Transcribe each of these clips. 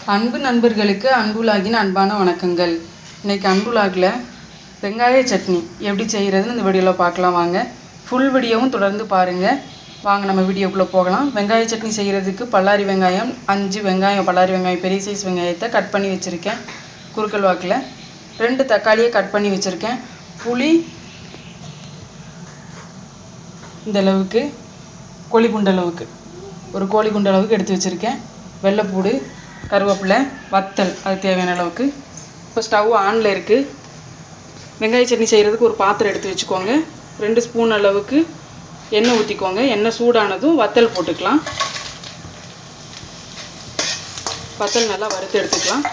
அன்பு நண்பர்களுக்கு அன்புலாகின் அன்பான வணக்கங்கள். இன்றைக்கி அன்புலாகில் வெங்காய சட்னி எப்படி செய்கிறதுன்னு இந்த வீடியோவில் பார்க்கலாம் வாங்க. ஃபுல் வீடியோவும் தொடர்ந்து பாருங்கள். வாங்க நம்ம வீடியோக்குள்ளே போகலாம். வெங்காய சட்னி செய்கிறதுக்கு பல்லாரி வெங்காயம் 5 வெங்காயம், பல்லாரி வெங்காயம் பெரிய சைஸ் வெங்காயத்தை கட் பண்ணி வச்சுருக்கேன். குறுக்கல் வாக்கில் 2 தக்காளியை கட் பண்ணி வச்சுருக்கேன். புளி இந்த அளவுக்கு, கோழி குண்டளவுக்கு, ஒரு கோழி குண்டளவுக்கு எடுத்து வச்சுருக்கேன். வெள்ளைப்பூடு, கருவேப்பிலை, வத்தல் அது தேவையான அளவுக்கு. இப்போ ஸ்டவ் ஆனில் இருக்குது. வெங்காய சட்னி செய்கிறதுக்கு ஒரு பாத்திரம் எடுத்து வச்சுக்கோங்க. 2 ஸ்பூன் அளவுக்கு எண்ணெய் ஊற்றிக்கோங்க. எண்ணெய் சூடானதும் வத்தல் போட்டுக்கலாம். வத்தல் நல்லா வறுத்து எடுத்துக்கலாம்.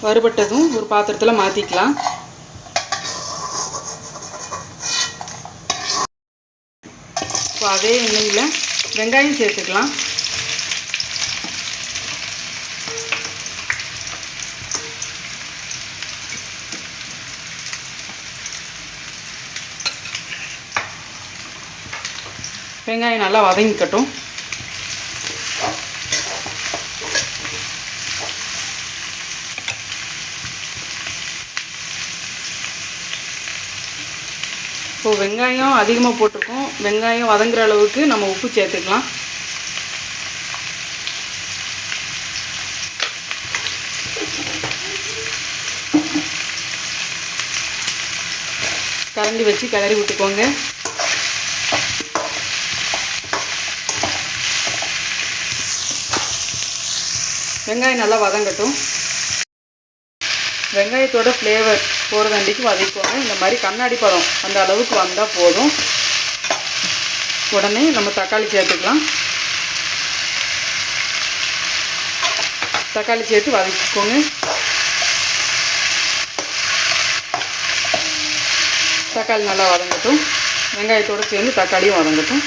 வறுபட்டதும் ஒரு பாத்திரத்தில் மாற்றிக்கலாம். இப்போ அதே எண்ணெயில் வெங்காயம் சேர்த்துக்கலாம். வெங்காயம் நல்லா வதங்கிக்கட்டும். இப்போ வெங்காயம் அதிகமாக போட்டிருக்கோம். வெங்காயம் வதங்குற அளவுக்கு நம்ம உப்பு சேர்த்துக்கலாம். கரண்டி வச்சு கிளறி விட்டுக்கோங்க. வெங்காயம் நல்லா வதங்கட்டும். வெங்காயத்தோட ஃப்ளேவர் போகிறதாண்டிக்கு வதக்கிக்கோங்க. இந்த மாதிரி கண்ணாடி பதம் அந்த அளவுக்கு வந்தால் போதும். உடனே நம்ம தக்காளி சேர்த்துக்கலாம். தக்காளி சேர்த்து வதக்கிக்கோங்க. தக்காளி நல்லா வதங்கட்டும். வெங்காயத்தோடு சேர்ந்து தக்காளியும் வதங்கட்டும்.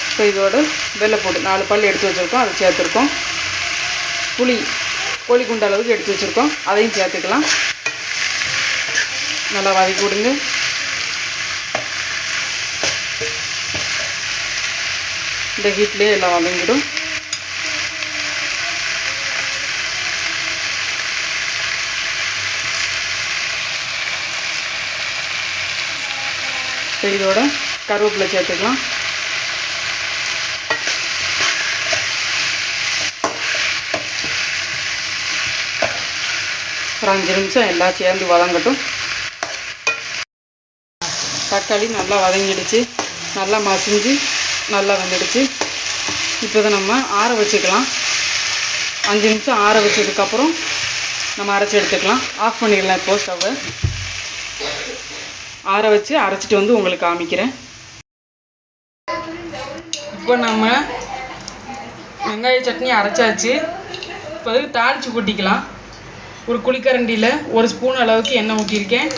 இப்போ இதோட வெள்ளைப்பூடு 4 பல் எடுத்து வச்சுருக்கோம், அதை சேர்த்துருக்கோம். புளி கோழி குண்ட அளவுக்கு எடுத்து வச்சுருக்கோம், அதையும் சேர்த்துக்கலாம். நல்லா வதக்கி விடுங்க. இந்த ஹீட்லேயே எல்லாம் வதங்கிடும். இதோட கருவேப்பிலை சேர்த்துக்கலாம். ஒரு 5 நிமிஷம் எல்லாம் சேர்ந்து வதங்கட்டும். தக்காளி நல்லா வதங்கிடுச்சு, நல்லா மசிஞ்சு நல்லா வெந்துடுச்சு. இப்போ இதை நம்ம ஆற வச்சுக்கலாம். 5 நிமிஷம் ஆற வச்சதுக்கப்புறம் நம்ம அரைச்சி எடுத்துக்கலாம். ஆஃப் பண்ணிடலாம். இப்போ ஸ்டவ்வை ஆற வச்சு அரைச்சிட்டு வந்து உங்களுக்கு காமிக்கிறேன். இப்போ நம்ம வெங்காய சட்னி அரைச்சாச்சு. இப்போ தாளித்து கொட்டிக்கலாம். ஒரு குழிக்கரண்டியில் 1 ஸ்பூன் அளவுக்கு எண்ணெய் ஊற்றிருக்கேன்.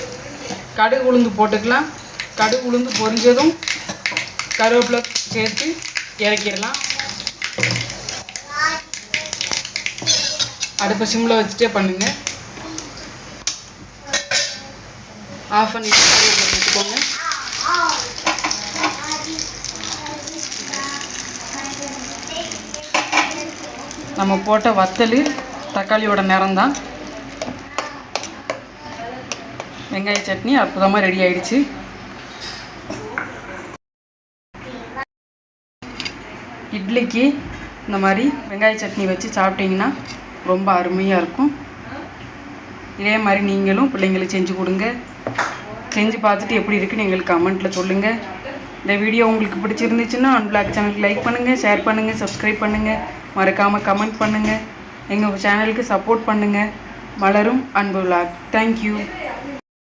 கடுகு உளுந்து போட்டுக்கலாம். கடுகு உளுந்து பொரிஞ்சதும் கருவேப்பிலை சேர்த்து இறக்கிடலாம். அடுப்பை சிம்மில் வச்சுட்டே பண்ணுங்கள். ஆஃப் பண்ணிட்டு கருவேப்பிலை சேர்த்துக்கோங்க. நம்ம போட்ட வத்தல் தக்காளியோட நிறம்தான். வெங்காய சட்னி அற்புதமாக ரெடி ஆயிடுச்சு. இட்லிக்கு இந்த மாதிரி வெங்காய சட்னி வச்சு சாப்பிட்டிங்கன்னா ரொம்ப அருமையாக இருக்கும். இதே மாதிரி நீங்களும் பிள்ளைங்களுக்கு செஞ்சு கொடுங்க. செஞ்சு பார்த்துட்டு எப்படி இருக்குன்னு எங்களுக்கு கமெண்ட்டில் சொல்லுங்கள். இந்த வீடியோ உங்களுக்கு பிடிச்சிருந்துச்சுன்னா அன்பிளாக் சேனலுக்கு லைக் பண்ணுங்கள், ஷேர் பண்ணுங்கள், சப்ஸ்கிரைப் பண்ணுங்கள், மறக்காமல் கமெண்ட் பண்ணுங்கள். எங்கள் சேனலுக்கு சப்போர்ட் பண்ணுங்கள். மலரும் அன்பு விலாக். தேங்க்யூ.